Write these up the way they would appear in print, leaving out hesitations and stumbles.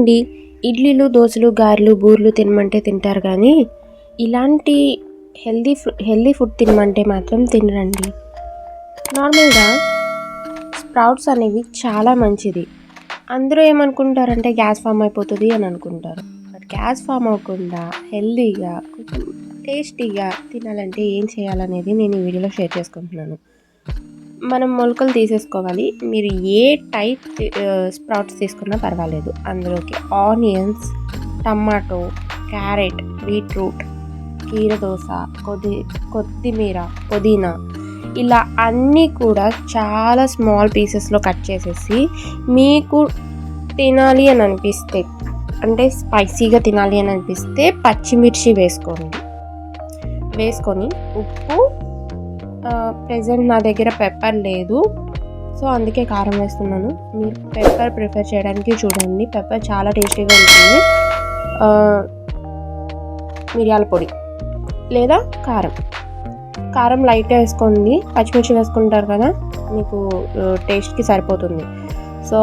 చాలామంది ఇడ్లీలు, దోసలు, గారెలు, బూరెలు తినమంటే తింటారు కానీ ఇలాంటి హెల్దీ ఫుడ్ తినమంటే మాత్రం తినరండి. నార్మల్గా స్ప్రౌట్స్ అనేవి చాలా మంచిది. అందరూ ఏమనుకుంటారంటే గ్యాస్ ఫామ్ అయిపోతుంది అని అనుకుంటారు. బట్ గ్యాస్ ఫామ్ అవ్వకుండా హెల్దీగా కొంచెం టేస్టీగా తినాలంటే ఏం చేయాలనేది నేను ఈ వీడియోలో షేర్ చేసుకుంటున్నాను. మనం మొలకలు తీసేసుకోవాలి. మీరు ఏ టైప్ స్ప్రౌట్స్ తీసుకున్నా పర్వాలేదు. అందులోకి ఆనియన్స్, టమాటో, క్యారెట్, బీట్రూట్, కీరదోస, కొత్తిమీర, పుదీనా ఇలా అన్నీ కూడా చాలా స్మాల్ పీసెస్లో కట్ చేసేసి మీకు తినాలి అని అనిపిస్తే, అంటే స్పైసీగా తినాలి అని అనిపిస్తే పచ్చిమిర్చి వేసుకొని ఉప్పు, ప్రెజెంట్ నా దగ్గర పెప్పర్ లేదు సో అందుకే కారం వేస్తున్నాను. మీరు పెప్పర్ ప్రిఫర్ చేయడానికి చూడండి. పెప్పర్ చాలా టేస్టీగా ఉంటుంది. మిరియాల పొడి లేదా కారం లైట్గా వేసుకోండి. పచ్చిమిర్చి వేసుకుంటారు కదా, మీకు టేస్ట్కి సరిపోతుంది. సో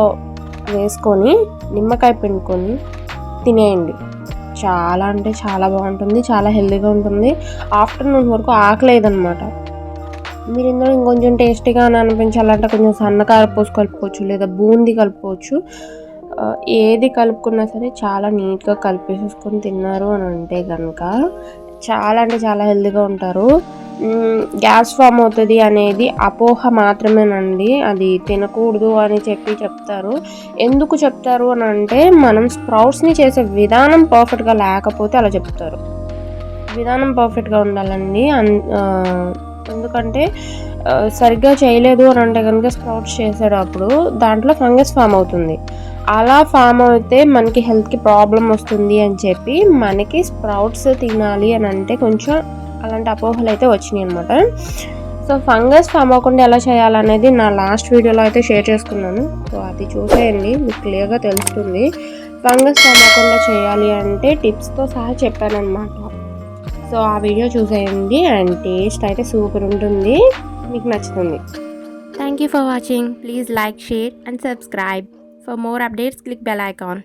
వేసుకొని నిమ్మకాయ పిండుకొని తినేయండి. చాలా అంటే చాలా బాగుంటుంది, చాలా హెల్తీగా ఉంటుంది. ఆఫ్టర్నూన్ వరకు ఆకలేదన్నమాట. మీరు ఇందులో ఇంకొంచెం టేస్టీగా అనిపించాలంటే కొంచెం సన్నకారపూస కలుపుకోవచ్చు, లేదా బూందీ కలుపుకోవచ్చు. ఏది కలుపుకున్నా సరే చాలా నీట్గా కలిపేసేసుకొని తిన్నారు అని అంటే కనుక చాలా అంటే చాలా హెల్తీగా ఉంటారు. గ్యాస్ ఫామ్ అవుతుంది అనేది అపోహ మాత్రమేనండి. అది తినకూడదు అని చెప్తారు. ఎందుకు చెప్తారు అని అంటే మనం స్ప్రౌట్స్ని చేసే విధానం పర్ఫెక్ట్గా లేకపోతే అలా చెప్తారు. విధానం పర్ఫెక్ట్గా ఉండాలండి. ఎందుకంటే సరిగ్గా చేయలేదు అని అంటే కనుక స్ప్రౌట్స్ చేసేటప్పుడు దాంట్లో ఫంగస్ ఫామ్ అవుతుంది. అలా ఫామ్ అయితే మనకి హెల్త్కి ప్రాబ్లం వస్తుంది అని చెప్పి మనకి స్ప్రౌట్స్ తినాలి అని అంటే కొంచెం అలాంటి అపోహలు అయితే వచ్చినాయి అనమాట. సో ఫంగస్ ఫామ్ అవ్వకుండా ఎలా చేయాలనేది నా లాస్ట్ వీడియోలో అయితే షేర్ చేసుకున్నాను. సో అది చూసేయండి, మీకు క్లియర్గా తెలుస్తుంది. ఫంగస్ ఫామ్ అవ్వకుండా చేయాలి అంటే టిప్స్తో సహా చెప్పానమాట. సో ఆ వీడియో చూసేయండి. అండ్ టేస్ట్ అయితే సూపర్ ఉంటుంది, మీకు నచ్చుతుంది. Thank you for watching. Please like, share and subscribe. For more updates, click bell icon.